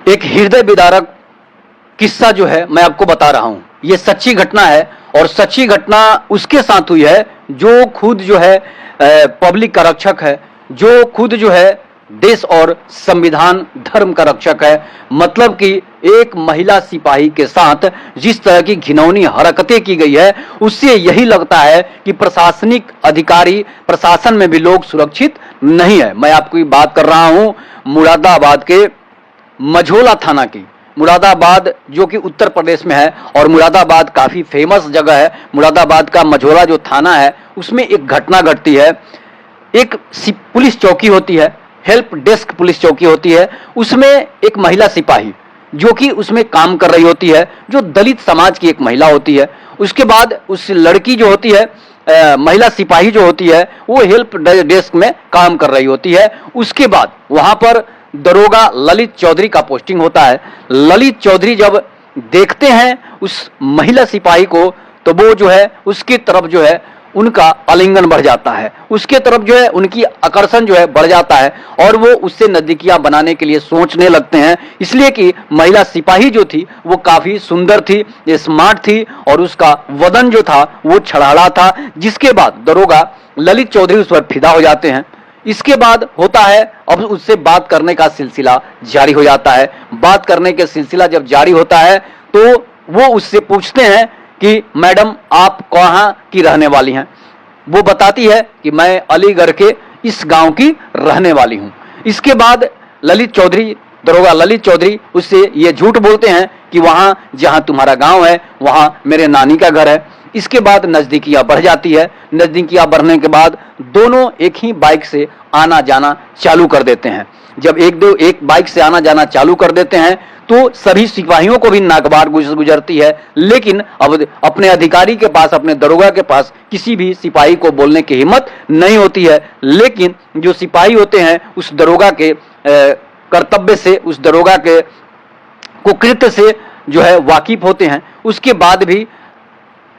एक हृदय विदारक किस्सा जो है मैं आपको बता रहा हूं। ये सच्ची घटना है और सच्ची घटना उसके साथ हुई है जो खुद जो है पब्लिक का रक्षक है, जो खुद जो है देश और संविधान धर्म का रक्षक है। मतलब कि एक महिला सिपाही के साथ जिस तरह की घिनौनी हरकतें की गई है, उससे यही लगता है कि प्रशासनिक अधिकारी, प्रशासन में भी लोग सुरक्षित नहीं है। मैं आपको बात कर रहा हूं मुरादाबाद के मझोला थाना की। मुरादाबाद जो कि उत्तर प्रदेश में है और मुरादाबाद काफी फेमस जगह है। मुरादाबाद का मझोला जो थाना है उसमें एक घटना घटती है। एक पुलिस चौकी होती है, हेल्प डेस्क पुलिस चौकी होती है। उसमें एक महिला सिपाही जो कि उसमें काम कर रही होती है, जो दलित समाज की एक महिला होती है। उसके बाद उस लड़की जो होती है, महिला सिपाही जो होती है, वो हेल्प डेस्क में काम कर रही होती है। उसके बाद वहां पर दरोगा ललित चौधरी का पोस्टिंग होता है। ललित चौधरी जब देखते हैं उस महिला सिपाही को तो वो जो है उसकी तरफ जो है उनका आलिंगन बढ़ जाता है, उसके तरफ जो है उनकी आकर्षण जो है बढ़ जाता है और वो उससे नजदीकियां बनाने के लिए सोचने लगते हैं। इसलिए कि महिला सिपाही जो थी वो काफी सुंदर थी, स्मार्ट थी और उसका वदन जो था वो छड़ाड़ा था। जिसके बाद दरोगा ललित चौधरी उस पर फिदा हो जाते हैं। इसके बाद होता है अब उससे बात करने का सिलसिला जारी हो जाता है। बात करने के सिलसिला जब जारी होता है तो वो उससे पूछते हैं कि मैडम आप कहाँ की रहने वाली हैं। वो बताती है कि मैं अलीगढ़ के इस गांव की रहने वाली हूं। इसके बाद ललित चौधरी, दरोगा ललित चौधरी उससे ये झूठ बोलते हैं कि वहां जहां तुम्हारा गांव है वहां मेरे नानी का घर है। इसके बाद नजदीकियां बढ़ जाती है। नजदीकियां बढ़ने के बाद दोनों एक ही बाइक से आना जाना चालू कर देते हैं। जब एक बाइक से आना जाना चालू कर देते हैं तो सभी सिपाहियों को भी नाकबार गुजरती है। लेकिन अब अपने अधिकारी के पास, अपने दरोगा के पास किसी भी सिपाही को बोलने की हिम्मत नहीं होती है। लेकिन जो सिपाही होते हैं उस दरोगा के कर्तव्य से, उस दरोगा के कुकृत्य से जो है वाकिफ होते हैं। उसके बाद भी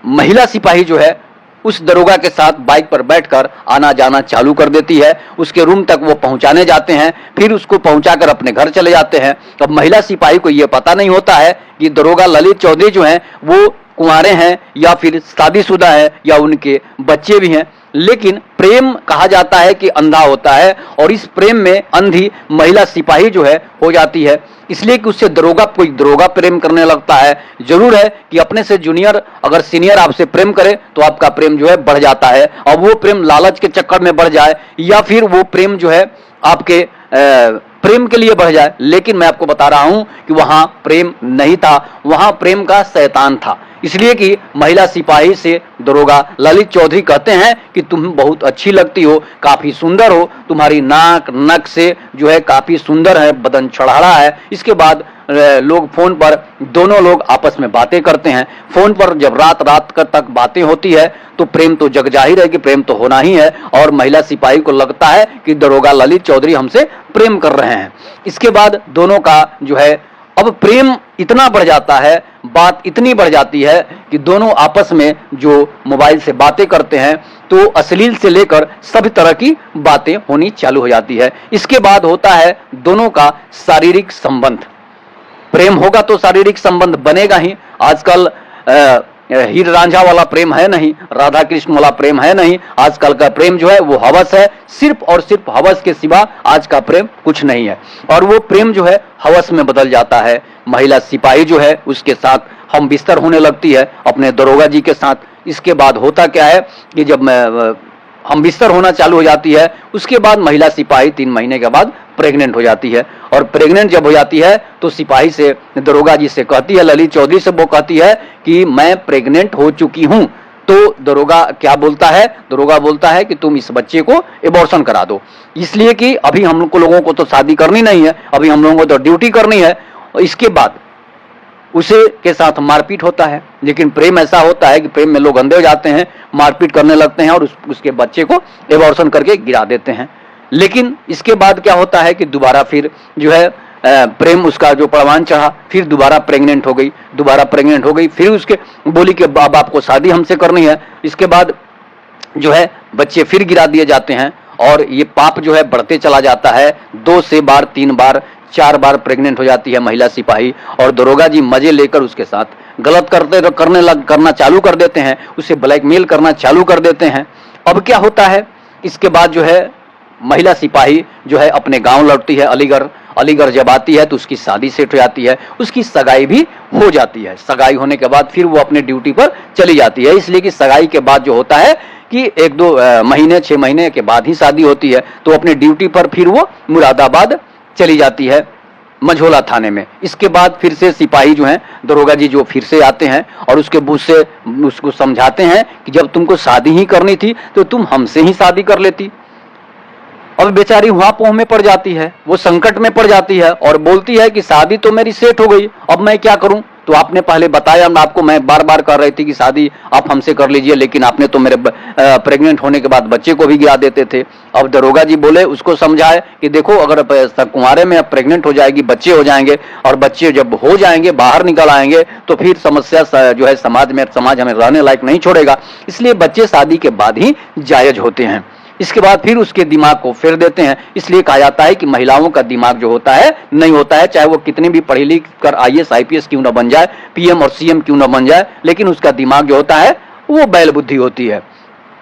महिला सिपाही जो है उस दरोगा के साथ बाइक पर बैठकर आना जाना चालू कर देती है। उसके रूम तक वो पहुंचाने जाते हैं, फिर उसको पहुंचाकर अपने घर चले जाते हैं। तो महिला सिपाही को यह पता नहीं होता है कि दरोगा ललित चौधरी जो हैं वो कुंवारे हैं या फिर शादीशुदा है या उनके बच्चे भी हैं। लेकिन प्रेम कहा जाता है कि अंधा होता है और इस प्रेम में अंधी महिला सिपाही जो है हो जाती है। इसलिए कि उससे कोई दरोगा प्रेम करने लगता है। जरूर है कि अपने से जूनियर अगर सीनियर आपसे प्रेम करे तो आपका प्रेम जो है बढ़ जाता है। और वो प्रेम लालच के चक्कर में बढ़ जाए या फिर वो प्रेम जो है आपके प्रेम के लिए बढ़ जाए। लेकिन मैं आपको बता रहा हूं कि वहां प्रेम नहीं था, वहां प्रेम का शैतान था। इसलिए कि महिला सिपाही से दरोगा ललित चौधरी कहते हैं कि तुम बहुत अच्छी लगती हो, काफी सुंदर हो, तुम्हारी नाक नक से जो है काफी सुंदर है, बदन चढ़ाड़ा है। इसके बाद लोग फोन पर, दोनों लोग आपस में बातें करते हैं। फोन पर जब रात तक बातें होती है तो प्रेम तो जग जाहिर है कि प्रेम तो होना ही है। और महिला सिपाही को लगता है कि दरोगा ललित चौधरी हमसे प्रेम कर रहे हैं। इसके बाद दोनों का जो है अब प्रेम इतना बढ़ जाता है, बात इतनी बढ़ जाती है कि दोनों आपस में जो मोबाइल से बातें करते हैं तो अश्लील से लेकर सभी तरह की बातें होनी चालू हो जाती है। इसके बाद होता है दोनों का शारीरिक संबंध। प्रेम होगा तो शारीरिक संबंध बनेगा ही। आजकल हीर रांझा वाला प्रेम है नहीं, राधा कृष्ण वाला प्रेम है नहीं। आजकल का प्रेम जो है वो हवस है, सिर्फ और सिर्फ हवस के सिवा आज का प्रेम कुछ नहीं है। और वो प्रेम जो है हवस में बदल जाता है। महिला सिपाही जो है उसके साथ हम बिस्तर होने लगती है अपने दरोगा जी के साथ। इसके बाद होता क्या है कि जब हम बिस्तर होना चालू हो जाती है, उसके बाद महिला सिपाही 3 महीने के बाद प्रेग्नेंट हो जाती है। और प्रेग्नेंट जब हो जाती है तो सिपाही से, दरोगा जी से कहती है, ललित चौधरी से वो कहती है कि मैं प्रेग्नेंट हो चुकी हूं। तो दरोगा क्या बोलता है? दरोगा बोलता है कि तुम इस बच्चे को एबॉर्शन करा दो, इसलिए कि अभी हम लोगों को तो शादी करनी नहीं है, अभी हम लोगों को तो ड्यूटी करनी है। इसके बाद उसे के साथ मारपीट होता है। लेकिन प्रेम ऐसा होता है कि प्रेम में लोग अंधे हो जाते हैं, मारपीट करने लगते हैं और उसके बच्चे को एबॉर्शन करके गिरा देते हैं। लेकिन इसके बाद क्या होता है कि दोबारा फिर जो है प्रेम उसका जो परवान चढ़ा, फिर दोबारा प्रेग्नेंट हो गई, फिर उसके बोली कि अब आपको शादी हमसे करनी है। इसके बाद जो है बच्चे फिर गिरा दिए जाते हैं और ये पाप जो है बढ़ते चला जाता है। 2 से बार 3 बार 4 बार प्रेग्नेंट हो जाती है महिला सिपाही, और दरोगा जी मजे लेकर उसके साथ गलत करना चालू कर देते हैं, उसे ब्लैकमेल करना चालू कर देते हैं। अब क्या होता है, इसके बाद जो है महिला सिपाही जो है अपने गांव लौटती है अलीगढ़ जब आती है तो उसकी शादी सेट हो जाती है, उसकी सगाई भी हो जाती है। सगाई होने के बाद फिर वो अपने ड्यूटी पर चली जाती है, इसलिए कि सगाई के बाद जो होता है कि 1-2 महीने 6 महीने के बाद ही शादी होती है, तो अपने ड्यूटी पर फिर वो मुरादाबाद चली जाती है मझोला थाने में। इसके बाद फिर से सिपाही जो हैं दरोगा जी जो फिर से आते हैं और उसको समझाते हैं कि जब तुमको शादी ही करनी थी तो तुम हमसे ही शादी कर लेती। अब बेचारी वहां पोह में पड़ जाती है, वो संकट में पड़ जाती है और बोलती है कि शादी तो मेरी सेट हो गई, अब मैं क्या करूं। तो आपने पहले बताया आपको, मैं बार बार कर रही थी कि शादी आप हमसे कर लीजिए, लेकिन आपने तो मेरे प्रेग्नेंट होने के बाद बच्चे को भी गिरा देते थे। अब दरोगा जी बोले, उसको समझाए कि देखो अगर कुंवारे में अब प्रेग्नेंट हो जाएगी, बच्चे हो जाएंगे, और बच्चे जब हो जाएंगे बाहर निकल आएंगे तो फिर समस्या जो है समाज हमें रहने लायक नहीं छोड़ेगा, इसलिए बच्चे शादी के बाद ही जायज होते हैं। इसके बाद फिर उसके दिमाग को फेर देते हैं। इसलिए कहा जाता है कि महिलाओं का दिमाग जो होता है नहीं होता है, चाहे वो कितने भी पढ़ी लिख कर IAS IPS क्यों ना बन जाए, PM और CM क्यों ना बन जाए, लेकिन उसका दिमाग जो होता है वो बैल बुद्धि होती है।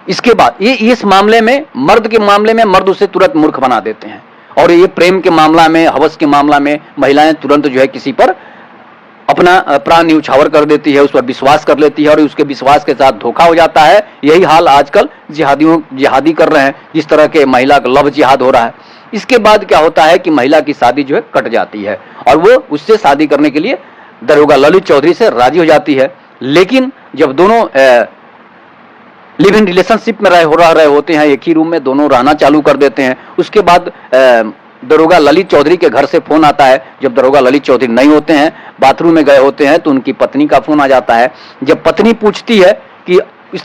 इसके बाद इस मामले में मर्द के मामले में मर्द उसे तुरंत मूर्ख बना देते हैं, और ये प्रेम के मामला में, हवस के मामला में महिलाएं तुरंत जो है किसी पर अपना प्राण न्यौछावर कर देती है, उस पर विश्वास कर लेती है और उसके विश्वास के साथ धोखा हो जाता है। यही हाल आजकल जिहादी कर रहे हैं, जिस तरह के महिला का लव जिहाद हो रहा है। इसके बाद क्या होता है कि महिला की शादी जो है कट जाती है और वो उससे शादी करने के लिए दरोगा ललित चौधरी से राजी हो जाती है। लेकिन जब दोनों लिव इन रिलेशनशिप में रह रहे होते हैं, एक ही रूम में दोनों रहना चालू कर देते हैं, उसके बाद दरोगा ललित चौधरी के घर से फोन आता है। जब दरोगा ललित चौधरी नहीं होते हैं, बाथरूम में गए होते हैं, तो उनकी पत्नी का फोन आ जाता है। जब पत्नी पूछती है कि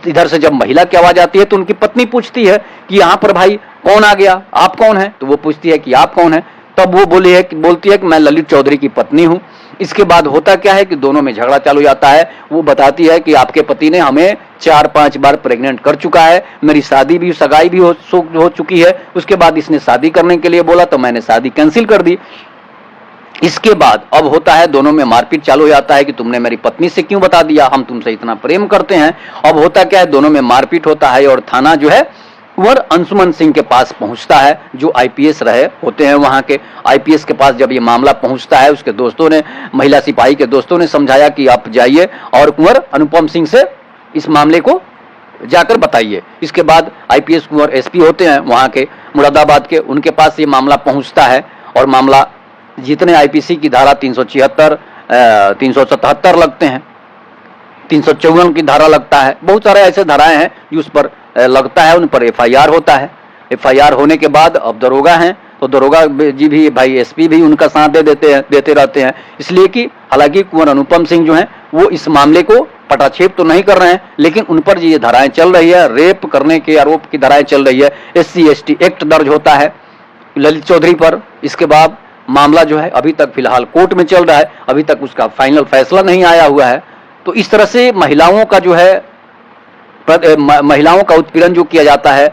इधर से जब महिला की आवाज आती है तो उनकी पत्नी पूछती है कि यहाँ पर भाई कौन आ गया, आप कौन है। तो वो पूछती है कि आप कौन है। तब वो बोलती है कि मैं ललित चौधरी की पत्नी हूँ। इसके बाद होता क्या है कि दोनों में झगड़ा चालू हो जाता है। वो बताती है कि आपके पति ने हमें 4-5 बार प्रेग्नेंट कर चुका है, मेरी शादी भी सगाई भी हो चुकी है। उसके बाद इसने शादी करने के लिए बोला तो मैंने शादी कैंसिल कर दी। इसके बाद अब होता है दोनों में मारपीट चालू हो जाता है कि तुमने मेरी पत्नी से क्यों बता दिया, हम तुमसे इतना प्रेम करते हैं। अब होता क्या है, दोनों में मारपीट होता है और थाना जो है कुंवर अंशुमन सिंह के पास पहुंचता है, जो IPS रहे होते हैं वहां के। IPS के पास जब ये मामला पहुंचता है, उसके दोस्तों ने, महिला सिपाही के दोस्तों ने समझाया कि आप जाइए और कुंवर अनुपम सिंह से इस मामले को जाकर बताइए। इसके बाद IPS कुंवर SP होते हैं वहां के मुरादाबाद के, उनके पास ये मामला पहुंचता है और मामला जितने IPC की धारा 376, 377 लगते हैं, 354 की धारा लगता है, बहुत सारे ऐसे धाराएं हैं जो उस पर लगता है, उन पर FIR होता है। FIR होने के बाद अब दरोगा हैं तो दरोगा जी भी, भाई SP भी उनका साथ देते रहते हैं। इसलिए कि हालांकि कुंवर अनुपम सिंह जो हैं वो इस मामले को पटाक्षेप तो नहीं कर रहे हैं, लेकिन उन पर ये धाराएं चल रही है, रेप करने के आरोप की धाराएं चल रही है। SC ST एक्ट दर्ज होता है ललित चौधरी पर। इसके बाद मामला जो है अभी तक फिलहाल कोर्ट में चल रहा है, अभी तक उसका फाइनल फैसला नहीं आया हुआ है। तो इस तरह से महिलाओं का जो है महिलाओं का उत्पीड़न जो किया जाता है,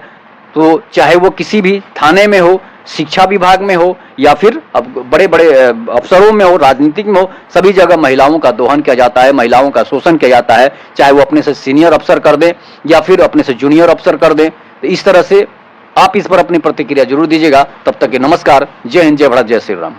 तो चाहे वो किसी भी थाने में हो, शिक्षा विभाग में हो, या फिर अब बड़े बड़े अफसरों में हो, राजनीतिक में हो, सभी जगह महिलाओं का दोहन किया जाता है, महिलाओं का शोषण किया जाता है, चाहे वो अपने से सीनियर अफसर कर दें या फिर अपने से जूनियर अफसर कर दें। तो इस तरह से आप इस पर अपनी प्रतिक्रिया जरूर दीजिएगा। तब तक के नमस्कार, जय हिंद, जय भारत, जय श्री राम।